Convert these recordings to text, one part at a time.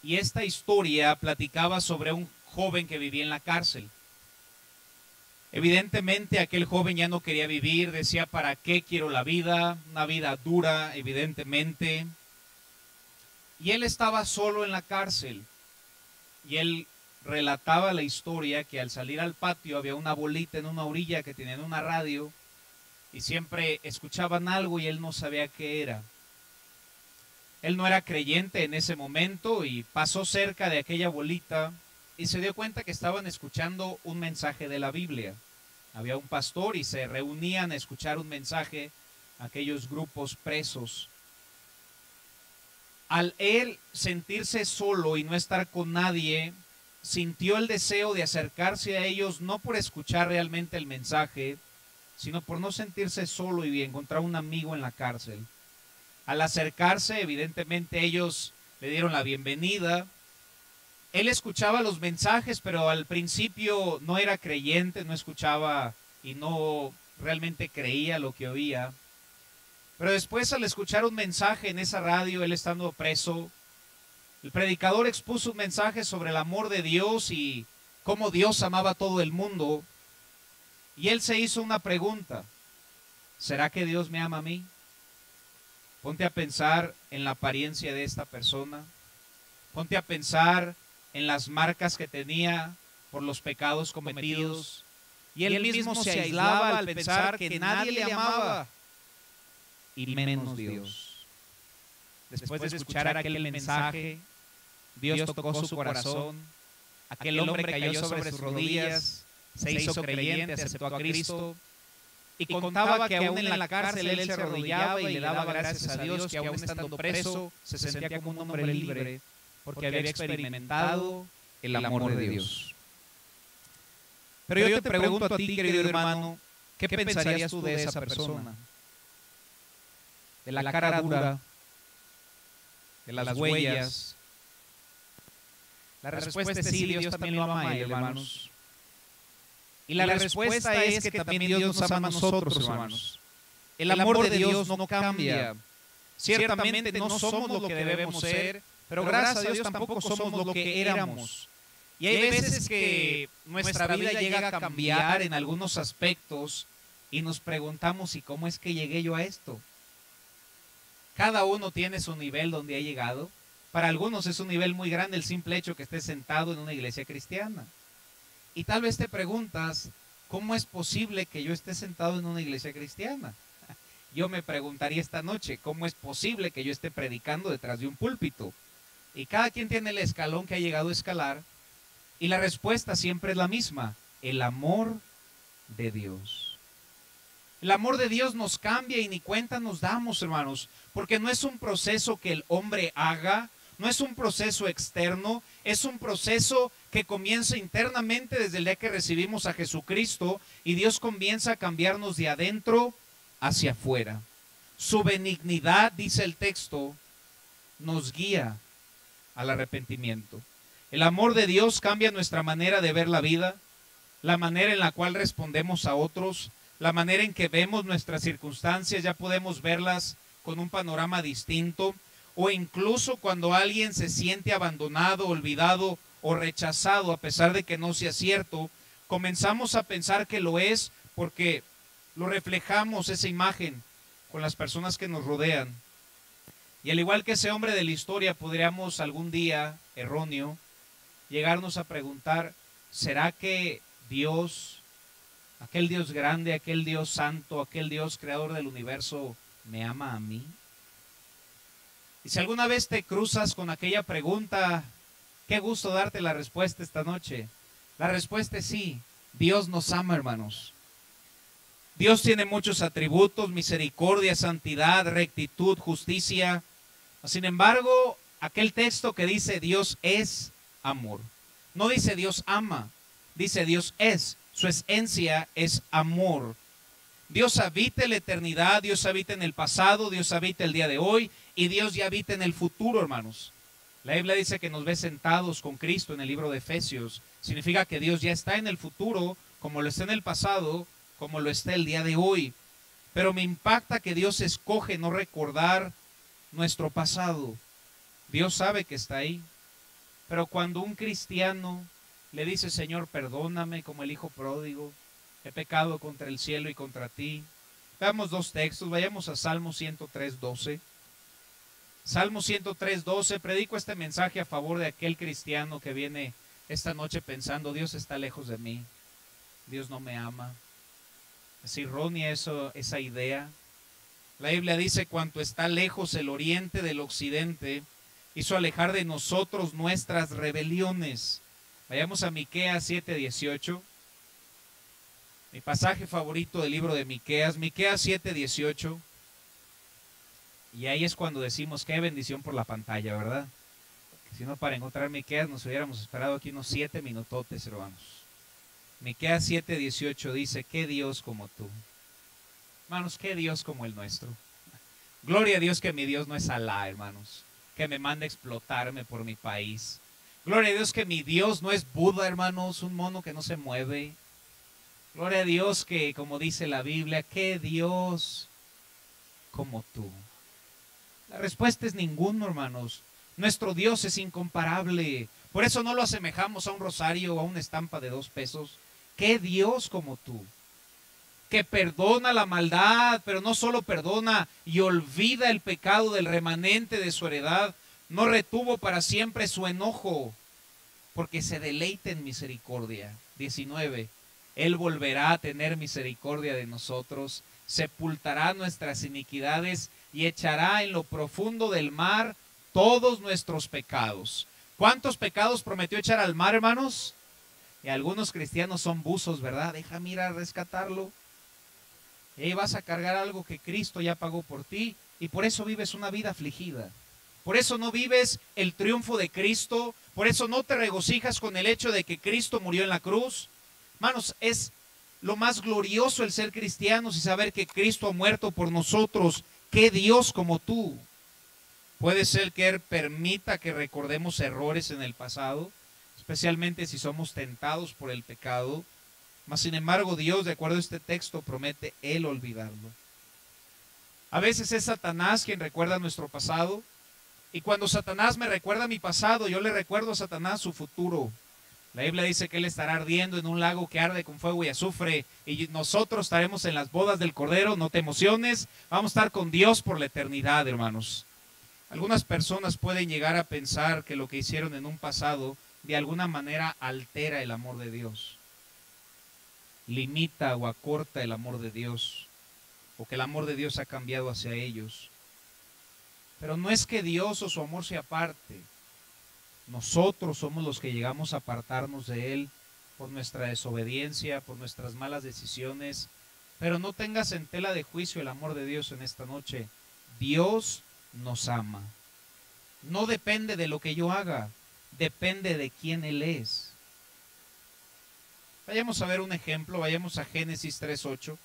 y esta historia platicaba sobre un joven que vivía en la cárcel. Evidentemente aquel joven ya no quería vivir, decía, ¿para qué quiero la vida? Una vida dura, evidentemente. Y él estaba solo en la cárcel. Y él relataba la historia que al salir al patio había una bolita en una orilla que tenían una radio y siempre escuchaban algo y él no sabía qué era. Él no era creyente en ese momento y pasó cerca de aquella bolita y se dio cuenta que estaban escuchando un mensaje de la Biblia. Había un pastor y se reunían a escuchar un mensaje a aquellos grupos presos. Al él sentirse solo y no estar con nadie, sintió el deseo de acercarse a ellos, no por escuchar realmente el mensaje, sino por no sentirse solo y encontrar un amigo en la cárcel. Al acercarse, evidentemente ellos le dieron la bienvenida. Él escuchaba los mensajes, pero al principio no era creyente, no escuchaba y no realmente creía lo que oía. Pero después, al escuchar un mensaje en esa radio, él estando preso, el predicador expuso un mensaje sobre el amor de Dios y cómo Dios amaba a todo el mundo. Y él se hizo una pregunta: ¿será que Dios me ama a mí? Ponte a pensar en la apariencia de esta persona. Ponte a pensar en las marcas que tenía por los pecados cometidos. Y él mismo se aislaba al pensar que nadie le amaba, y menos Dios. Después de escuchar aquel mensaje, Dios tocó su corazón. Aquel hombre cayó sobre sus rodillas, se hizo creyente, aceptó a Cristo. Y contaba que aún en la cárcel él se arrodillaba y le daba gracias a Dios que aún estando preso se sentía como un hombre libre porque había experimentado el amor de Dios. Pero yo te pregunto a ti, querido hermano, ¿qué pensarías tú de esa persona? De la cara dura, de las huellas. La respuesta es sí, Dios también lo ama a él, hermanos. Y la respuesta es que también Dios nos ama a nosotros, hermanos. El amor de Dios no cambia. Ciertamente no somos lo que debemos ser, pero gracias a Dios tampoco somos lo que éramos. Y hay veces que nuestra vida llega a cambiar en algunos aspectos y nos preguntamos, ¿y cómo es que llegué yo a esto? Cada uno tiene su nivel donde ha llegado. Para algunos es un nivel muy grande el simple hecho que esté sentado en una iglesia cristiana. Y tal vez te preguntas, ¿cómo es posible que yo esté sentado en una iglesia cristiana? Yo me preguntaría esta noche, ¿cómo es posible que yo esté predicando detrás de un púlpito? Y cada quien tiene el escalón que ha llegado a escalar. Y la respuesta siempre es la misma: el amor de Dios. El amor de Dios nos cambia y ni cuenta nos damos, hermanos, porque no es un proceso que el hombre haga, no es un proceso externo, es un proceso que comienza internamente desde el día que recibimos a Jesucristo y Dios comienza a cambiarnos de adentro hacia afuera. Su benignidad, dice el texto, nos guía al arrepentimiento. El amor de Dios cambia nuestra manera de ver la vida, la manera en la cual respondemos a otros, la manera en que vemos nuestras circunstancias, ya podemos verlas con un panorama distinto, o incluso cuando alguien se siente abandonado, olvidado o rechazado, a pesar de que no sea cierto, comenzamos a pensar que lo es porque lo reflejamos esa imagen con las personas que nos rodean. Y al igual que ese hombre de la historia, podríamos algún día, erróneo, llegarnos a preguntar, ¿será que Dios, aquel Dios grande, aquel Dios santo, aquel Dios creador del universo, me ama a mí? Y si alguna vez te cruzas con aquella pregunta, qué gusto darte la respuesta esta noche. La respuesta es sí, Dios nos ama, hermanos. Dios tiene muchos atributos: misericordia, santidad, rectitud, justicia. Sin embargo, aquel texto que dice Dios es amor, no dice Dios ama, dice Dios es. Su esencia es amor. Dios habita en la eternidad, Dios habita en el pasado, Dios habita el día de hoy y Dios ya habita en el futuro, hermanos. La Biblia dice que nos ve sentados con Cristo en el libro de Efesios. Significa que Dios ya está en el futuro, como lo está en el pasado, como lo está el día de hoy. Pero me impacta que Dios escoge no recordar nuestro pasado. Dios sabe que está ahí. Pero cuando un cristiano le dice, Señor, perdóname como el hijo pródigo, he pecado contra el cielo y contra ti. Veamos dos textos, vayamos a Salmo 103:12. Salmo 103:12, predico este mensaje a favor de aquel cristiano que viene esta noche pensando, Dios está lejos de mí, Dios no me ama. Es errónea esa idea. La Biblia dice, cuanto está lejos el oriente del occidente, hizo alejar de nosotros nuestras rebeliones. Vayamos a Miqueas 7:18. Mi pasaje favorito del libro de Miqueas, Miqueas 7:18. Y ahí es cuando decimos, qué bendición por la pantalla, ¿verdad? Porque si no, para encontrar Miqueas nos hubiéramos esperado aquí unos 7 minutotes, hermanos. Miqueas 7:18 dice, qué Dios como tú. Hermanos, qué Dios como el nuestro. Gloria a Dios que mi Dios no es Alá, hermanos, que me manda a explotarme por mi país. Gloria a Dios que mi Dios no es Buda, hermanos, un mono que no se mueve. Gloria a Dios que, como dice la Biblia, qué Dios como tú. La respuesta es ninguno, hermanos. Nuestro Dios es incomparable. Por eso no lo asemejamos a un rosario o a una estampa de 2 pesos. ¿Qué Dios como tú? Que perdona la maldad, pero no solo perdona y olvida el pecado del remanente de su heredad. No retuvo para siempre su enojo, porque se deleita en misericordia. 19. Él volverá a tener misericordia de nosotros, sepultará nuestras iniquidades y echará en lo profundo del mar todos nuestros pecados. ¿Cuántos pecados prometió echar al mar, hermanos? Y algunos cristianos son buzos, ¿verdad? Déjame ir a rescatarlo. Y ahí vas a cargar algo que Cristo ya pagó por ti, y por eso vives una vida afligida. Por eso no vives el triunfo de Cristo, por eso no te regocijas con el hecho de que Cristo murió en la cruz. Hermanos, es lo más glorioso el ser cristianos y saber que Cristo ha muerto por nosotros. ¿Qué Dios como tú? Puede ser que Él permita que recordemos errores en el pasado, especialmente si somos tentados por el pecado. Mas sin embargo, Dios, de acuerdo a este texto, promete Él olvidarlo. A veces es Satanás quien recuerda nuestro pasado. Y cuando Satanás me recuerda mi pasado, yo le recuerdo a Satanás su futuro. La Biblia dice que Él estará ardiendo en un lago que arde con fuego y azufre, y nosotros estaremos en las bodas del Cordero. No te emociones, vamos a estar con Dios por la eternidad, hermanos. Algunas personas pueden llegar a pensar que lo que hicieron en un pasado de alguna manera altera el amor de Dios, limita o acorta el amor de Dios, o que el amor de Dios ha cambiado hacia ellos. Pero no es que Dios o su amor se aparte. Nosotros somos los que llegamos a apartarnos de Él por nuestra desobediencia, por nuestras malas decisiones. Pero no tengas en tela de juicio el amor de Dios en esta noche. Dios nos ama. No depende de lo que yo haga, depende de quién Él es. Vayamos a ver un ejemplo, vayamos a Génesis 3:8.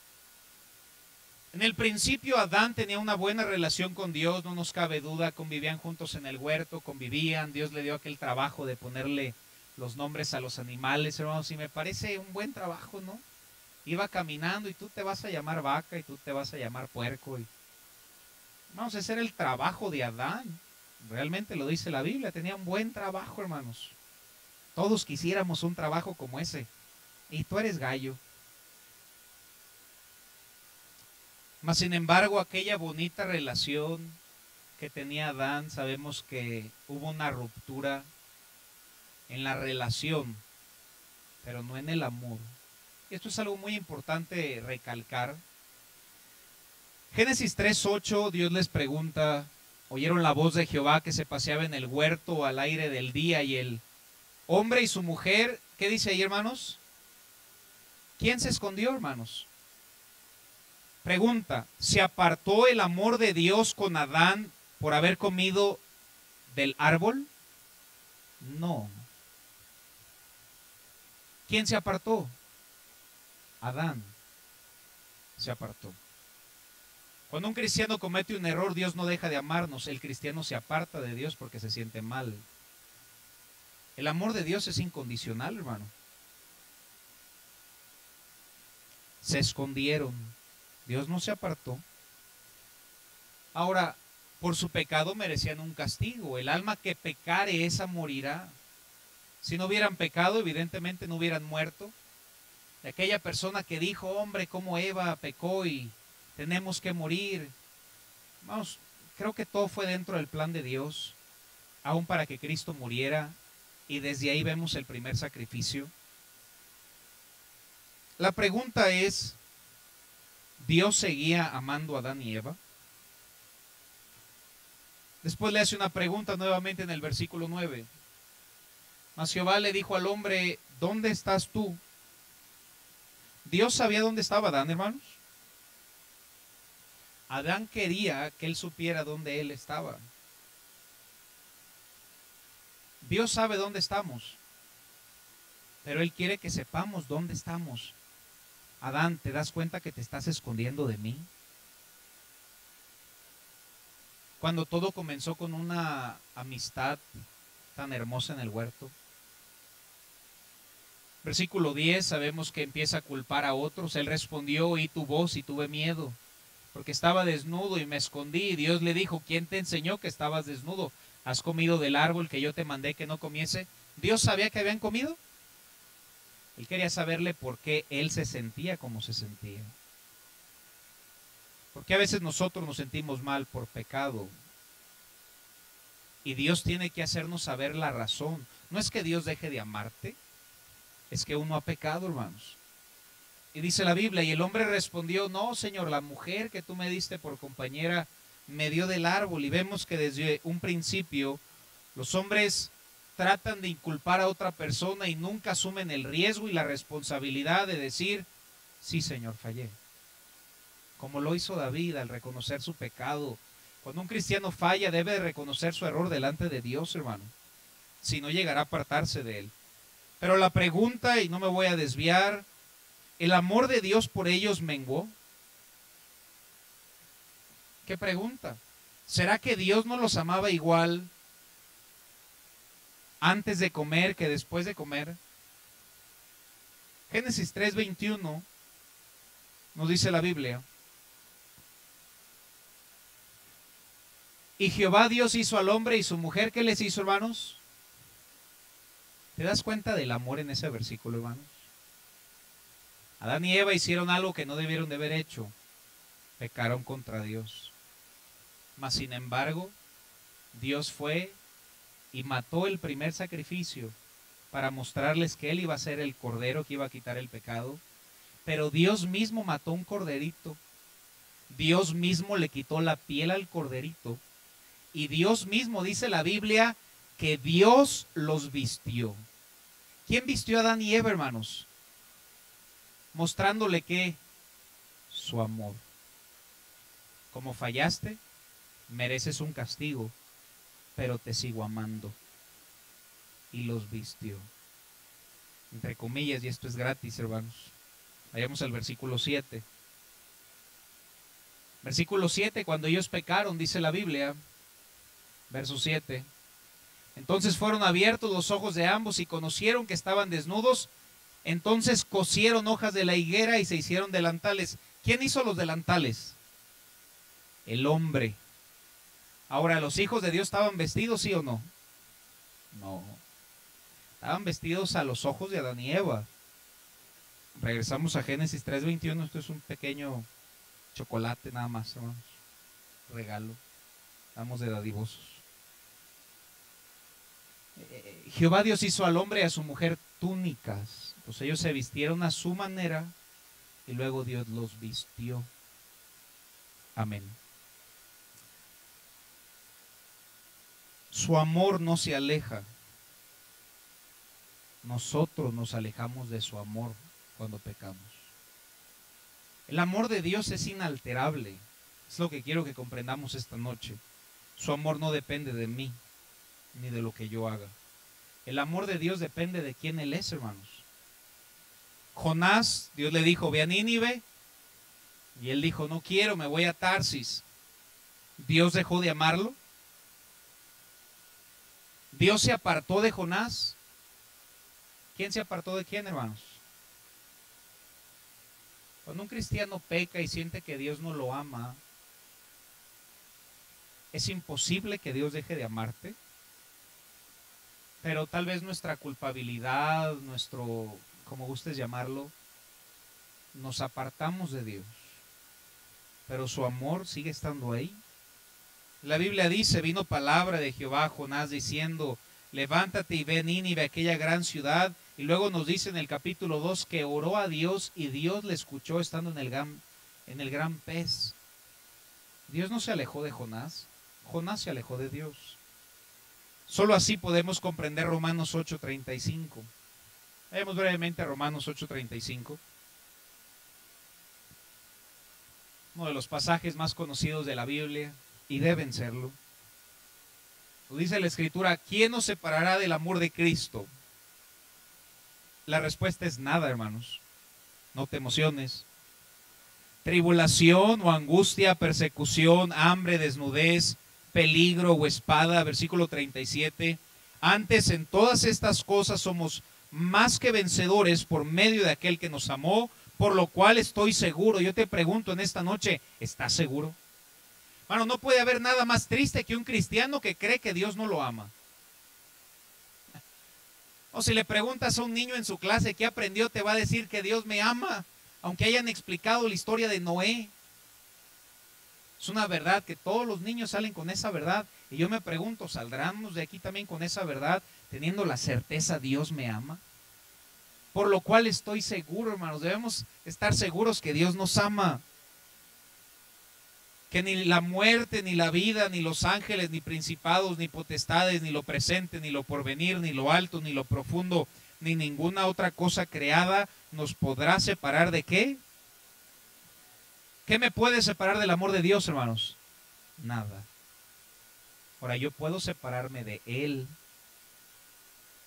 En el principio Adán tenía una buena relación con Dios, no nos cabe duda, convivían juntos en el huerto, convivían, Dios le dio aquel trabajo de ponerle los nombres a los animales, hermanos, y me parece un buen trabajo, ¿no? Iba caminando y tú te vas a llamar vaca y tú te vas a llamar puerco. Vamos a hacer el trabajo de Adán, realmente lo dice la Biblia, tenía un buen trabajo, hermanos. Todos quisiéramos un trabajo como ese, y tú eres gallo. Mas sin embargo, aquella bonita relación que tenía Adán, sabemos que hubo una ruptura en la relación, pero no en el amor. Esto es algo muy importante recalcar. Génesis 3:8, Dios les pregunta, oyeron la voz de Jehová que se paseaba en el huerto al aire del día, y el hombre y su mujer, ¿qué dice ahí, hermanos? ¿Quién se escondió, hermanos? Pregunta, ¿se apartó el amor de Dios con Adán por haber comido del árbol? No. ¿Quién se apartó? Adán se apartó. Cuando un cristiano comete un error, Dios no deja de amarnos. El cristiano se aparta de Dios porque se siente mal. El amor de Dios es incondicional, hermano. Se escondieron. Dios no se apartó. Ahora, Por su pecado merecían un castigo. El alma que pecare, esa morirá. Si no hubieran pecado, evidentemente no hubieran muerto. De aquella persona que dijo, hombre, como Eva pecó y tenemos que morir. Vamos, creo que todo fue dentro del plan de Dios, aún para que Cristo muriera. Y desde ahí vemos el primer sacrificio. La pregunta es, ¿Dios seguía amando a Adán y Eva? Después le hace una pregunta nuevamente en el versículo 9. Mas Jehová le dijo al hombre, ¿dónde estás tú? Dios sabía dónde estaba Adán, hermanos. Adán quería que él supiera dónde él estaba. Dios sabe dónde estamos, pero Él quiere que sepamos dónde estamos. Adán, ¿te das cuenta que te estás escondiendo de mí? Cuando todo comenzó con una amistad tan hermosa en el huerto. Versículo 10, sabemos que empieza a culpar a otros. Él respondió, oí tu voz y tuve miedo, porque estaba desnudo y me escondí. Y Dios le dijo, ¿quién te enseñó que estabas desnudo? ¿Has comido del árbol que yo te mandé que no comiese? ¿Dios sabía que habían comido? Él quería saberle por qué él se sentía como se sentía. Porque a veces nosotros nos sentimos mal por pecado. Y Dios tiene que hacernos saber la razón. No es que Dios deje de amarte, es que uno ha pecado, hermanos. Y dice la Biblia, y el hombre respondió, no, Señor, la mujer que tú me diste por compañera me dio del árbol. Y vemos que desde un principio los hombres tratan de inculpar a otra persona y nunca asumen el riesgo y la responsabilidad de decir, sí, Señor, fallé. Como lo hizo David al reconocer su pecado. Cuando un cristiano falla, debe de reconocer su error delante de Dios, hermano. Si no, llegará a apartarse de él. Pero la pregunta, y no me voy a desviar, ¿el amor de Dios por ellos menguó? ¿Qué pregunta? ¿Será que Dios no los amaba igual antes de comer que después de comer? Génesis 3:21 nos dice la Biblia. Y Jehová Dios hizo al hombre y su mujer. ¿Qué les hizo, hermanos? ¿Te das cuenta del amor en ese versículo, hermanos? Adán y Eva hicieron algo que no debieron de haber hecho. Pecaron contra Dios. Mas sin embargo, Dios fue y mató el primer sacrificio para mostrarles que Él iba a ser el cordero que iba a quitar el pecado. Pero Dios mismo mató un corderito. Dios mismo le quitó la piel al corderito. Y Dios mismo, dice la Biblia, que Dios los vistió. ¿Quién vistió a Adán y Eva, hermanos? Mostrándole que su amor. Como fallaste, mereces un castigo, pero te sigo amando. Y los vistió. Entre comillas, y esto es gratis, hermanos. Vayamos al versículo 7. Versículo 7, cuando ellos pecaron, dice la Biblia, verso 7. Entonces fueron abiertos los ojos de ambos y conocieron que estaban desnudos. Entonces cosieron hojas de la higuera y se hicieron delantales. ¿Quién hizo los delantales? El hombre. Ahora, ¿los hijos de Dios estaban vestidos, sí o no? No. Estaban vestidos a los ojos de Adán y Eva. Regresamos a Génesis 3:21. Esto es un pequeño chocolate nada más, hermanos. Regalo. Estamos de dadivosos. Jehová Dios hizo al hombre y a su mujer túnicas. Pues ellos se vistieron a su manera y luego Dios los vistió. Amén. Su amor no se aleja. Nosotros nos alejamos de su amor cuando pecamos. El amor de Dios es inalterable. Es lo que quiero que comprendamos esta noche. Su amor no depende de mí ni de lo que yo haga. El amor de Dios depende de quién Él es, hermanos. Jonás, Dios le dijo, ve a Nínive. Y él dijo, no quiero, me voy a Tarsis. ¿Dios dejó de amarlo? ¿Dios se apartó de Jonás? ¿Quién se apartó de quién, hermanos? Cuando un cristiano peca y siente que Dios no lo ama, Es imposible que Dios deje de amarte, pero tal vez nuestra culpabilidad, nuestro, como gustes llamarlo, nos apartamos de Dios, pero su amor sigue estando ahí. La Biblia dice, vino palabra de Jehová a Jonás diciendo, levántate y ve a Nínive, aquella gran ciudad. Y luego nos dice en el capítulo 2 que oró a Dios y Dios le escuchó estando en el gran pez. Dios no se alejó de Jonás, Jonás se alejó de Dios. Solo así podemos comprender Romanos 8:35. Vayamos brevemente a Romanos 8:35. Uno de los pasajes más conocidos de la Biblia, y deben serlo. Dice la Escritura, ¿quién nos separará del amor de Cristo? La respuesta es nada, hermanos. No te emociones. Tribulación o angustia, persecución, hambre, desnudez, peligro o espada, versículo 37. Antes en todas estas cosas somos más que vencedores por medio de aquel que nos amó, por lo cual estoy seguro. Yo te pregunto en esta noche, ¿estás seguro? Bueno, no puede haber nada más triste que un cristiano que cree que Dios no lo ama. O si le preguntas a un niño en su clase qué aprendió, te va a decir que Dios me ama, aunque hayan explicado la historia de Noé. Es una verdad que todos los niños salen con esa verdad. Y yo me pregunto, ¿saldremos de aquí también con esa verdad, teniendo la certeza Dios me ama? Por lo cual estoy seguro, hermanos, debemos estar seguros que Dios nos ama. Que ni la muerte, ni la vida, ni los ángeles, ni principados, ni potestades, ni lo presente, ni lo porvenir, ni lo alto, ni lo profundo, ni ninguna otra cosa creada nos podrá separar de ¿qué? ¿Qué me puede separar del amor de Dios, hermanos? Nada. Ahora, yo puedo separarme de Él,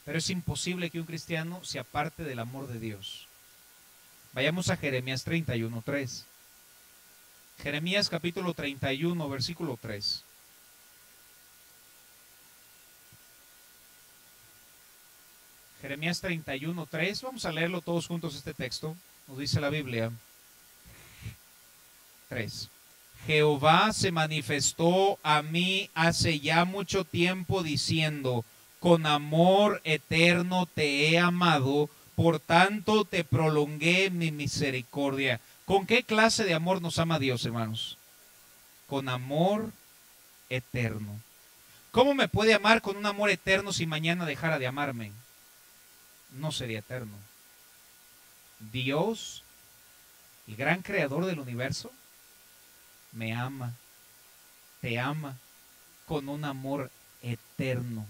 pero es imposible que un cristiano se aparte del amor de Dios. Vayamos a Jeremías 31:3. Jeremías capítulo 31, versículo 3. Jeremías 31:3. Vamos a leerlo todos juntos este texto. Nos dice la Biblia. 3. Jehová se manifestó a mí hace ya mucho tiempo diciendo, con amor eterno te he amado, por tanto te prolongué mi misericordia. ¿Con qué clase de amor nos ama Dios, hermanos? Con amor eterno. ¿Cómo me puede amar con un amor eterno si mañana dejara de amarme? No sería eterno. Dios, el gran creador del universo, me ama, te ama con un amor eterno,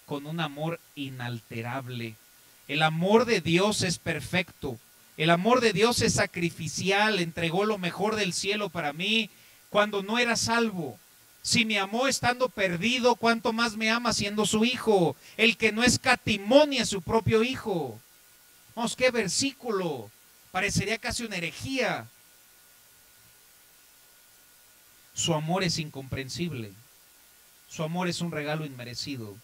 con un amor inalterable. El amor de Dios es perfecto. El amor de Dios es sacrificial, entregó lo mejor del cielo para mí cuando no era salvo. Si me amó estando perdido, ¿cuánto más me ama siendo su hijo? El que no escatimó ni a su propio hijo. Vamos, qué versículo. Parecería casi una herejía. Su amor es incomprensible. Su amor es un regalo inmerecido.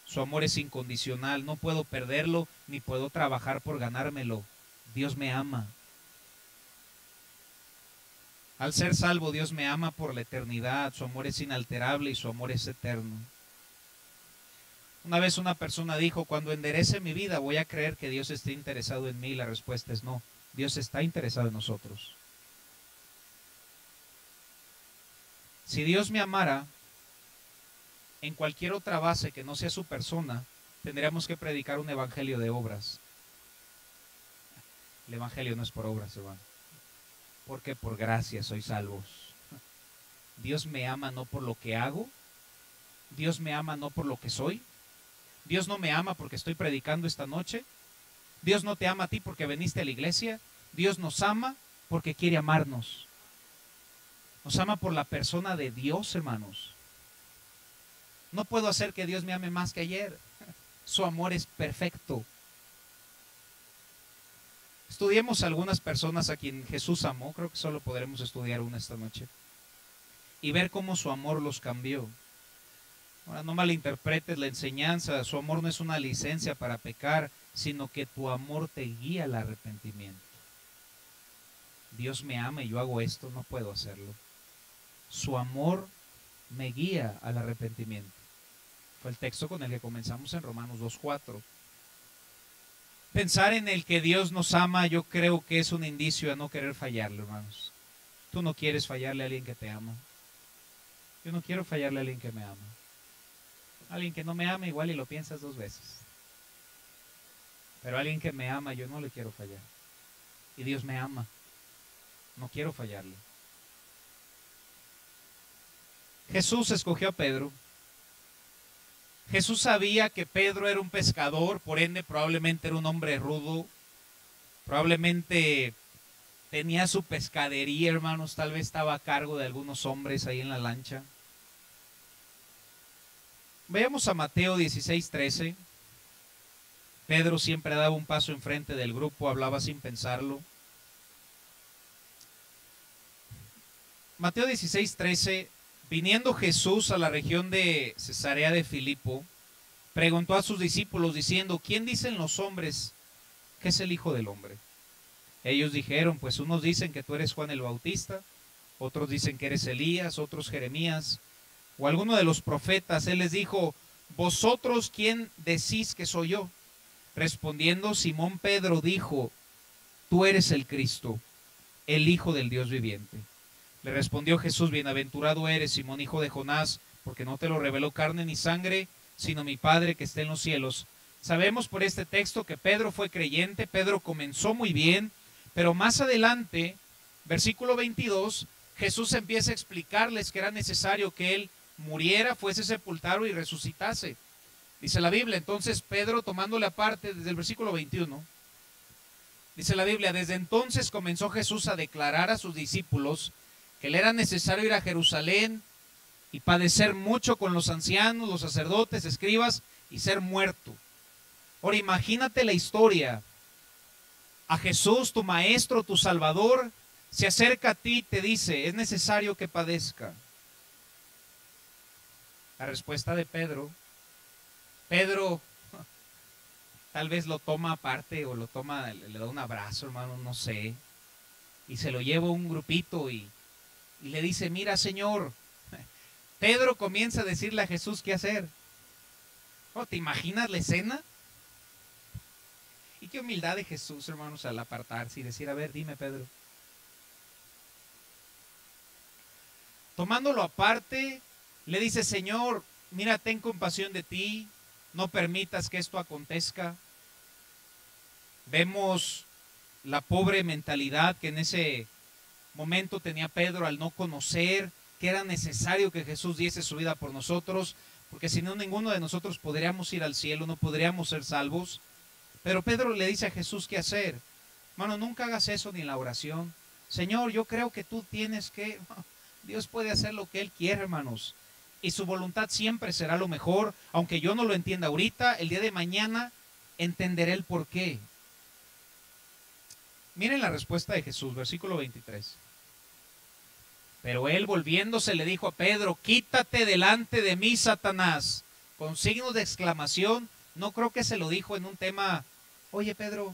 Su amor es incondicional. No puedo perderlo ni puedo trabajar por ganármelo. Dios me ama. Al ser salvo, Dios me ama por la eternidad. Su amor es inalterable y su amor es eterno. Una vez una persona dijo, cuando enderece mi vida voy a creer que Dios esté interesado en mí. La respuesta es no. Dios está interesado en nosotros. Si Dios me amara en cualquier otra base que no sea su persona, tendríamos que predicar un evangelio de obras. El evangelio no es por obras, hermano. Porque por gracia sois salvos. Dios me ama no por lo que hago. Dios me ama no por lo que soy. Dios no me ama porque estoy predicando esta noche. Dios no te ama a ti porque viniste a la iglesia. Dios nos ama porque quiere amarnos. Nos ama por la persona de Dios, hermanos. No puedo hacer que Dios me ame más que ayer. Su amor es perfecto. Estudiemos algunas personas a quien Jesús amó. Creo que solo podremos estudiar una esta noche. Y ver cómo su amor los cambió. Ahora, no malinterpretes la enseñanza. Su amor no es una licencia para pecar, sino que tu amor te guía al arrepentimiento. Dios me ama y yo hago esto, no puedo hacerlo. Su amor me guía al arrepentimiento. Fue el texto con el que comenzamos en Romanos 2:4. Pensar en el que Dios nos ama, yo creo que es un indicio a no querer fallarle, hermanos. Tú no quieres fallarle a alguien que te ama. Yo no quiero fallarle a alguien que me ama. Alguien que no me ama igual y lo piensas 2 veces. Pero a alguien que me ama yo no le quiero fallar. Y Dios me ama. No quiero fallarle. Jesús escogió a Pedro. Jesús sabía que Pedro era un pescador, por ende probablemente era un hombre rudo. Probablemente tenía su pescadería, hermanos. Tal vez estaba a cargo de algunos hombres ahí en la lancha. Veamos a Mateo 16:13. Pedro siempre daba un paso enfrente del grupo, hablaba sin pensarlo. Mateo 16:13. Viniendo Jesús a la región de Cesarea de Filipo, preguntó a sus discípulos diciendo: ¿quién dicen los hombres que es el Hijo del Hombre? Ellos dijeron: pues unos dicen que tú eres Juan el Bautista, otros dicen que eres Elías, otros Jeremías o alguno de los profetas. Él les dijo: ¿vosotros quién decís que soy yo? Respondiendo, Simón Pedro dijo: tú eres el Cristo, el Hijo del Dios viviente. Le respondió Jesús: bienaventurado eres, Simón, hijo de Jonás, porque no te lo reveló carne ni sangre, sino mi Padre que está en los cielos. Sabemos por este texto que Pedro fue creyente. Pedro comenzó muy bien, pero más adelante, versículo 22, Jesús empieza a explicarles que era necesario que él muriera, fuese sepultado y resucitase. Dice la Biblia, entonces Pedro, tomándole aparte desde el versículo 21, dice la Biblia: desde entonces comenzó Jesús a declarar a sus discípulos que le era necesario ir a Jerusalén y padecer mucho con los ancianos, los sacerdotes, escribas, y ser muerto. Ahora imagínate la historia. A Jesús, tu maestro, tu salvador, se acerca a ti y te dice: es necesario que padezca. La respuesta de Pedro tal vez lo toma aparte o lo toma, le da un abrazo, hermano, no sé, y se lo lleva a un grupito y le dice: mira, Señor. Pedro comienza a decirle a Jesús qué hacer. ¿Oh, te imaginas la escena? Y qué humildad de Jesús, hermanos, al apartarse y decir: a ver, dime, Pedro. Tomándolo aparte, le dice: Señor, mira, ten compasión de ti, no permitas que esto acontezca. Vemos la pobre mentalidad que en ese momento tenía Pedro al no conocer que era necesario que Jesús diese su vida por nosotros, porque si no, ninguno de nosotros podríamos ir al cielo, no podríamos ser salvos. Pero Pedro le dice a Jesús qué hacer. Hermano, nunca hagas eso ni en la oración. Señor, yo creo que tú tienes que... Dios puede hacer lo que Él quiere, hermanos, y su voluntad siempre será lo mejor. Aunque yo no lo entienda ahorita, el día de mañana entenderé el por qué. Miren la respuesta de Jesús, versículo 23. Pero él, volviéndose, le dijo a Pedro: quítate delante de mí, Satanás. Con signos de exclamación. No creo que se lo dijo en un tema: oye, Pedro,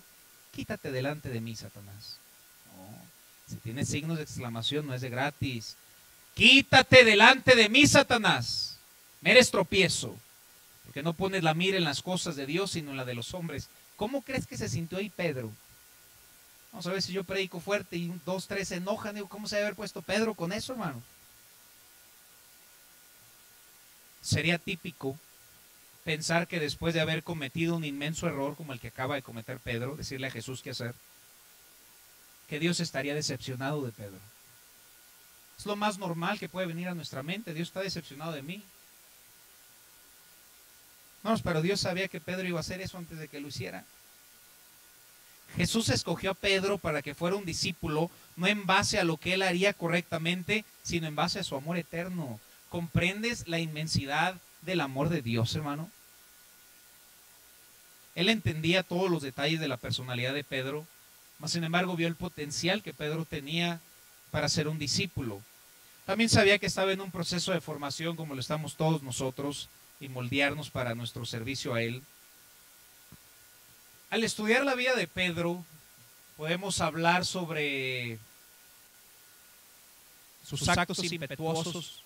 quítate delante de mí, Satanás. No, si tiene signos de exclamación no es de gratis. Quítate delante de mí, Satanás. Me eres tropiezo, porque no pones la mira en las cosas de Dios, sino en la de los hombres. ¿Cómo crees que se sintió ahí Pedro? Vamos a ver si yo predico fuerte y 2, 3 se enojan. Digo, ¿cómo se debe haber puesto Pedro con eso, hermano? Sería típico pensar que después de haber cometido un inmenso error como el que acaba de cometer Pedro, decirle a Jesús qué hacer, que Dios estaría decepcionado de Pedro. Es lo más normal que puede venir a nuestra mente. Dios está decepcionado de mí. Vamos, pero Dios sabía que Pedro iba a hacer eso antes de que lo hiciera. Jesús escogió a Pedro para que fuera un discípulo, no en base a lo que él haría correctamente, sino en base a su amor eterno. ¿Comprendes la inmensidad del amor de Dios, hermano? Él entendía todos los detalles de la personalidad de Pedro, mas sin embargo vio el potencial que Pedro tenía para ser un discípulo. También sabía que estaba en un proceso de formación, como lo estamos todos nosotros, y moldearnos para nuestro servicio a Él. Al estudiar la vida de Pedro, podemos hablar sobre sus actos impetuosos,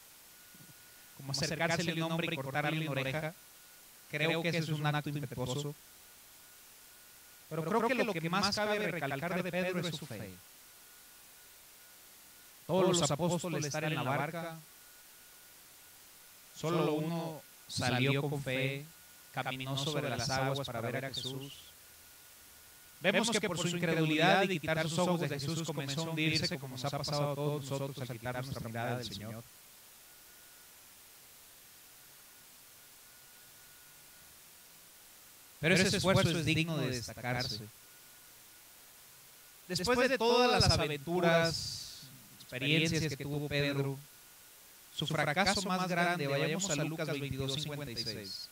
como acercársele a un hombre y cortarle una oreja. Creo que eso es un acto impetuoso. Pero creo que lo que más cabe recalcar de Pedro es su fe. Todos los apóstoles están en la barca, solo uno salió con fe, caminó sobre las aguas para ver a Jesús. Vemos que por su incredulidad y quitar sus ojos de Jesús comenzó a hundirse, como nos ha pasado a todos nosotros al quitar nuestra mirada del Señor. Pero ese esfuerzo es digno de destacarse. Después de todas las aventuras, experiencias que tuvo Pedro, su fracaso más grande, vayamos a Lucas 22:56,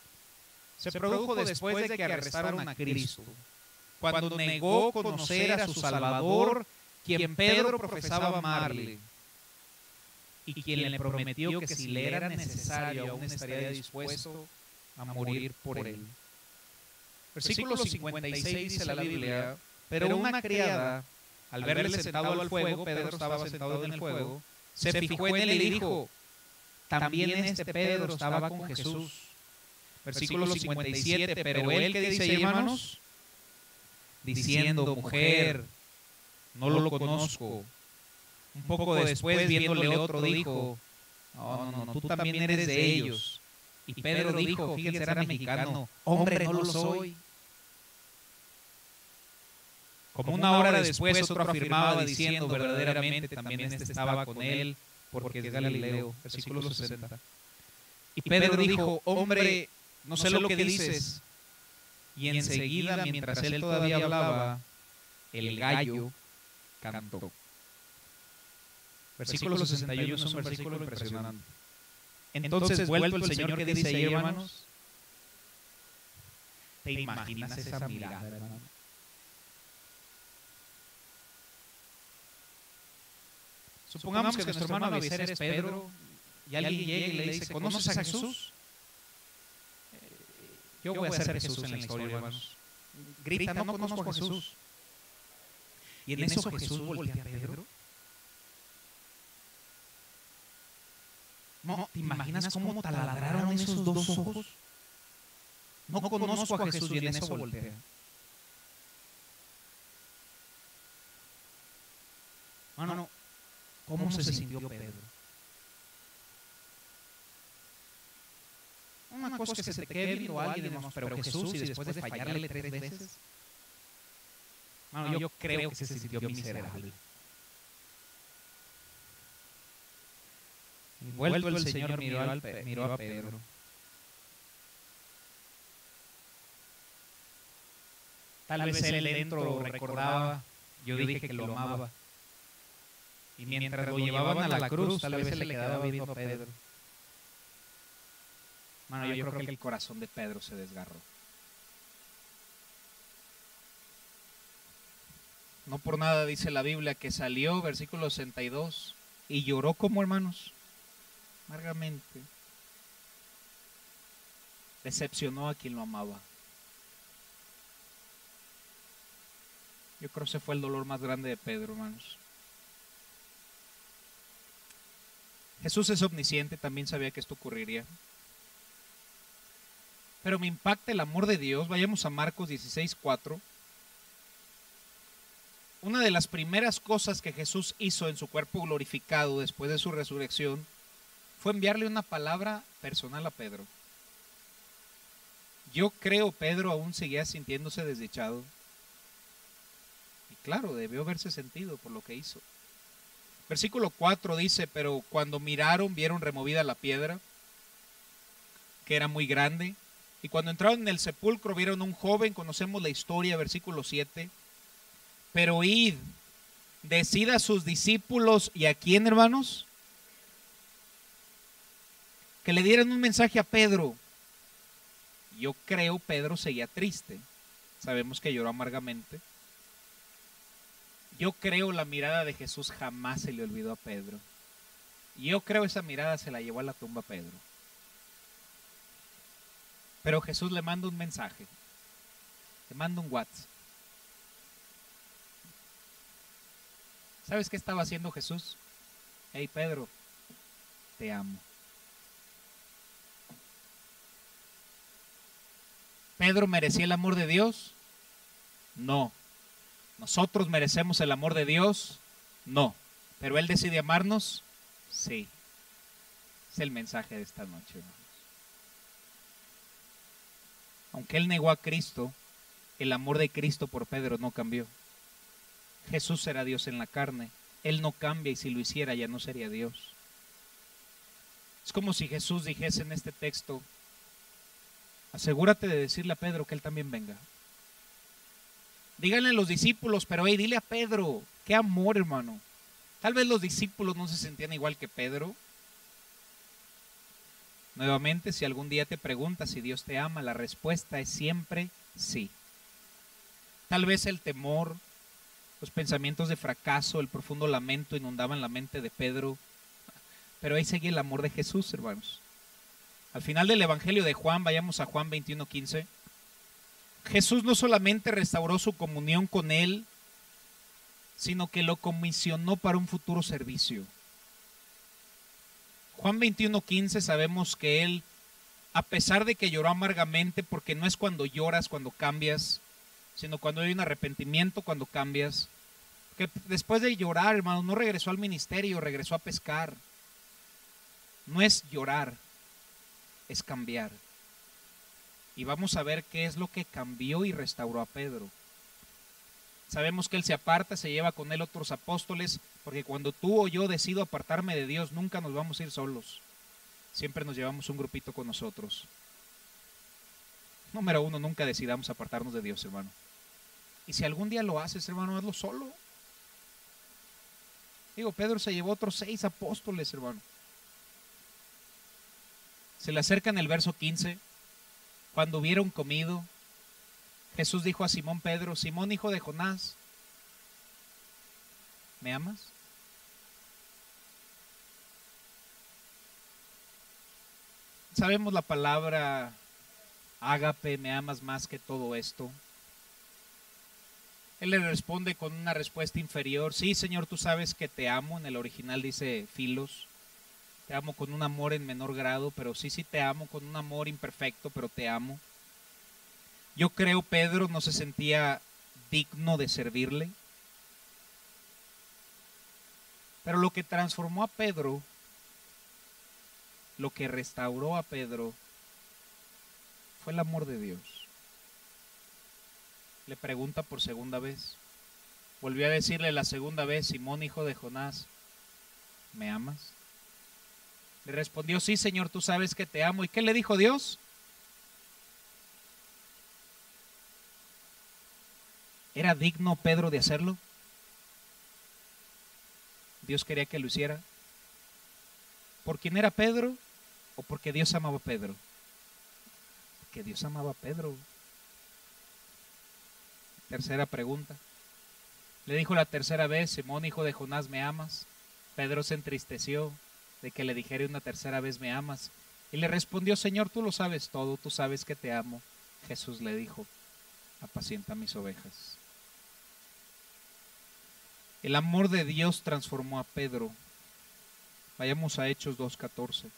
se produjo después de que arrestaron a Cristo, cuando negó conocer a su Salvador, quien Pedro profesaba amarle, y quien le prometió que si le era necesario aún estaría dispuesto a morir por él. Versículo 56 dice la Biblia: pero una criada, al verle sentado al fuego, Pedro estaba sentado en el fuego, se fijó en él y dijo: también este Pedro estaba con Jesús. Versículo 57, pero él, ¿qué dice ahí, hermanos? Diciendo: mujer, no lo conozco. Un poco después, viéndole otro, dijo: no, tú también eres de ellos. Y Pedro dijo, fíjense, era mexicano: hombre, no lo soy. Como una hora después, otro afirmaba diciendo: verdaderamente también este estaba con él, porque es Galileo. Versículo 60. Y Pedro dijo: hombre, no sé lo que dices. Y enseguida, mientras él todavía hablaba, el gallo cantó. Versículo 61 es un versículo impresionante. Entonces, vuelto el Señor, ¿qué dice ahí, hermanos? ¿Te imaginas esa mirada, hermano? Supongamos que nuestro hermano Abiser es Pedro y alguien llega y le dice: ¿conoces a Jesús? Yo voy a ser Jesús en la historia, hermanos. Grita: no conozco a Jesús. Y en eso Jesús voltea a Pedro. No, ¿te imaginas cómo taladraron esos dos ojos? No conozco a Jesús, y en eso voltea. No. ¿Cómo se sintió Pedro? Una cosa es que se te quede viendo a alguien, hermanos, pero Jesús, y después de fallarle 3 veces, yo creo que se sintió miserable. Y vuelto el Señor miró a Pedro. Tal vez él dentro recordaba: yo dije que lo amaba. Y mientras lo llevaban a la cruz, tal vez se le quedaba viendo a Pedro. Yo creo que el corazón de Pedro se desgarró. No por nada dice la Biblia que salió, versículo 62, y lloró como, hermanos, amargamente. Decepcionó a quien lo amaba. Yo creo que ese fue el dolor más grande de Pedro, hermanos. Jesús es omnisciente, también sabía que esto ocurriría. Pero me impacta el amor de Dios. Vayamos a Marcos 16:4. Una de las primeras cosas que Jesús hizo en su cuerpo glorificado después de su resurrección fue enviarle una palabra personal a Pedro. Yo creo Pedro aún seguía sintiéndose desdichado. Y claro, debió haberse sentido por lo que hizo. Versículo 4 dice: pero cuando miraron, vieron removida la piedra, que era muy grande. Y cuando entraron en el sepulcro, vieron un joven. Conocemos la historia, versículo 7. Pero id, decid a sus discípulos, ¿y a quién, hermanos? Que le dieran un mensaje a Pedro. Yo creo Pedro seguía triste. Sabemos que lloró amargamente. Yo creo la mirada de Jesús jamás se le olvidó a Pedro. Y yo creo esa mirada se la llevó a la tumba a Pedro. Pero Jesús le manda un mensaje. Le manda un WhatsApp. ¿Sabes qué estaba haciendo Jesús? Hey Pedro, te amo. ¿Pedro merecía el amor de Dios? No. ¿Nosotros merecemos el amor de Dios? No. ¿Pero Él decide amarnos? Sí. Es el mensaje de esta noche, hermanos. Aunque Él negó a Cristo, el amor de Cristo por Pedro no cambió. Jesús era Dios en la carne. Él no cambia y si lo hiciera ya no sería Dios. Es como si Jesús dijese en este texto, asegúrate de decirle a Pedro que Él también venga. Díganle a los discípulos, pero hey, dile a Pedro, qué amor, hermano. Tal vez los discípulos no se sentían igual que Pedro. Nuevamente, si algún día te preguntas si Dios te ama, la respuesta es siempre sí. Tal vez el temor, los pensamientos de fracaso, el profundo lamento inundaban la mente de Pedro, pero ahí seguía el amor de Jesús, hermanos. Al final del Evangelio de Juan, vayamos a Juan 21:15, Jesús no solamente restauró su comunión con él, sino que lo comisionó para un futuro servicio. Juan 21:15 sabemos que él, a pesar de que lloró amargamente, porque no es cuando lloras, cuando cambias, sino cuando hay un arrepentimiento, cuando cambias, que después de llorar, hermano, no regresó al ministerio, regresó a pescar. No es llorar, es cambiar. Y vamos a ver qué es lo que cambió y restauró a Pedro. Sabemos que él se aparta, se lleva con él otros apóstoles, porque cuando tú o yo decido apartarme de Dios, nunca nos vamos a ir solos. Siempre nos llevamos un grupito con nosotros. Número uno, nunca decidamos apartarnos de Dios, hermano. Y si algún día lo haces, hermano, hazlo solo. Digo, Pedro se llevó otros 6 apóstoles, hermano. Se le acerca en el verso 15. Cuando hubieron comido, Jesús dijo a Simón Pedro, Simón, hijo de Jonás, ¿me amas? Sabemos la palabra ágape, me amas más que todo esto. Él le responde con una respuesta inferior, sí, Señor, tú sabes que te amo. En el original dice filos, te amo con un amor en menor grado, pero sí te amo con un amor imperfecto, pero te amo. Yo creo Pedro no se sentía digno de servirle. Pero lo que transformó a Pedro, lo que restauró a Pedro, fue el amor de Dios. Le pregunta por segunda vez. Volvió a decirle la segunda vez, Simón, hijo de Jonás, ¿me amas? Le respondió, sí, Señor, tú sabes que te amo. ¿Y qué le dijo Dios? ¿Era digno Pedro de hacerlo? Dios quería que lo hiciera. ¿Por quién era Pedro o porque Dios amaba a Pedro? Porque Dios amaba a Pedro. Tercera pregunta. Le dijo la tercera vez, Simón, hijo de Jonás, ¿me amas? Pedro se entristeció de que le dijera una tercera vez, ¿me amas? Y le respondió, Señor, tú lo sabes todo, tú sabes que te amo. Jesús le dijo, apacienta mis ovejas. El amor de Dios transformó a Pedro. Vayamos a Hechos 2:14.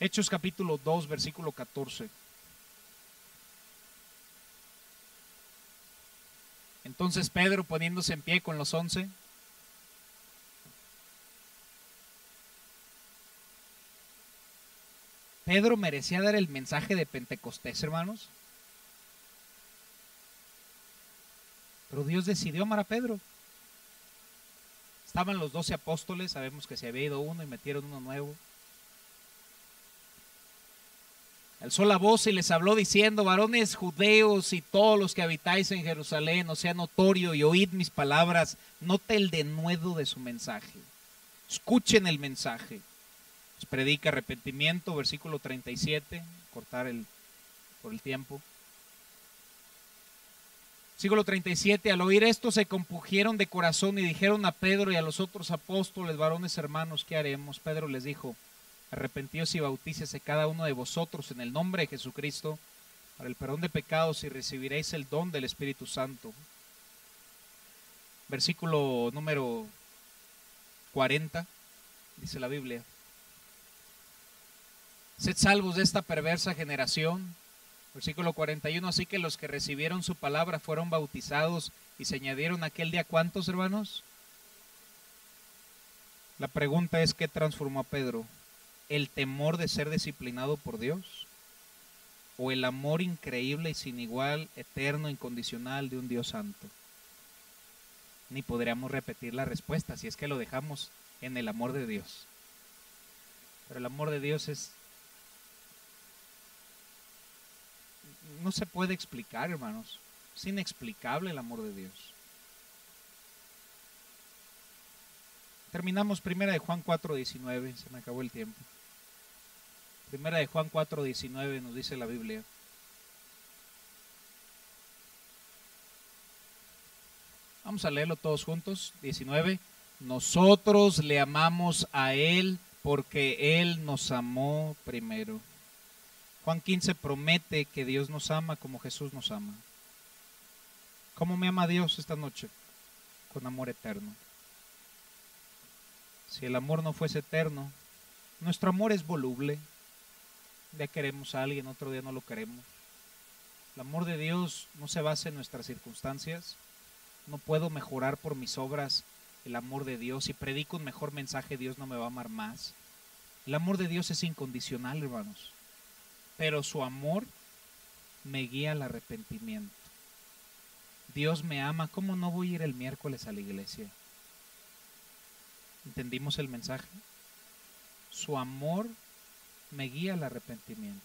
Hechos capítulo 2, versículo 14. Entonces Pedro, poniéndose en pie con los 11, Pedro merecía dar el mensaje de Pentecostés, hermanos. Pero Dios decidió amar a Pedro. Estaban los 12 apóstoles, sabemos que se había ido uno y metieron uno nuevo. Alzó la voz y les habló diciendo, varones judeos y todos los que habitáis en Jerusalén, os sea notorio y oíd mis palabras. Note el denuedo de su mensaje. Escuchen el mensaje. Os predica arrepentimiento, versículo 37, cortar por el tiempo. Versículo 37, al oír esto se compungieron de corazón y dijeron a Pedro y a los otros apóstoles, varones hermanos, ¿qué haremos? Pedro les dijo, arrepentíos y bautícese cada uno de vosotros en el nombre de Jesucristo para el perdón de pecados y recibiréis el don del Espíritu Santo. Versículo número 40, dice la Biblia. Sed salvos de esta perversa generación. Versículo 41, así que los que recibieron su palabra fueron bautizados y se añadieron aquel día, ¿cuántos, hermanos? La pregunta es, ¿qué transformó a Pedro? ¿El temor de ser disciplinado por Dios? ¿O el amor increíble y sin igual, eterno, incondicional de un Dios santo? Ni podríamos repetir la respuesta si es que lo dejamos en el amor de Dios. Pero el amor de Dios no se puede explicar, hermanos. Es inexplicable el amor de Dios. Terminamos primera de Juan 4:19, se me acabó el tiempo. Primera de Juan 4:19 nos dice la Biblia. Vamos a leerlo todos juntos. 19. Nosotros le amamos a Él porque Él nos amó primero. Juan 15 promete que Dios nos ama como Jesús nos ama. ¿Cómo me ama Dios esta noche? Con amor eterno. Si el amor no fuese eterno, nuestro amor es voluble. Un día queremos a alguien, otro día no lo queremos. El amor de Dios no se basa en nuestras circunstancias. No puedo mejorar por mis obras el amor de Dios. Si predico un mejor mensaje, Dios no me va a amar más. El amor de Dios es incondicional, hermanos. Pero su amor me guía al arrepentimiento. Dios me ama. ¿Cómo no voy a ir el miércoles a la iglesia? ¿Entendimos el mensaje? Su amor me guía al arrepentimiento.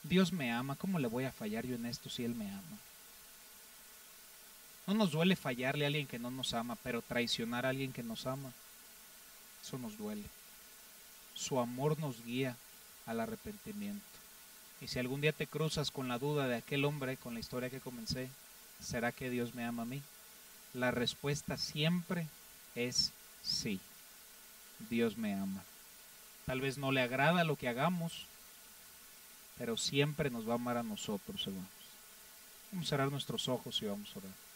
Dios me ama. ¿Cómo le voy a fallar yo en esto si Él me ama? No nos duele fallarle a alguien que no nos ama, pero traicionar a alguien que nos ama, eso nos duele. Su amor nos guía al arrepentimiento. Y si algún día te cruzas con la duda de aquel hombre, con la historia que comencé, ¿será que Dios me ama a mí? La respuesta siempre es sí. Dios me ama. Tal vez no le agrada lo que hagamos, pero siempre nos va a amar a nosotros, hermanos. Vamos a cerrar nuestros ojos y vamos a orar.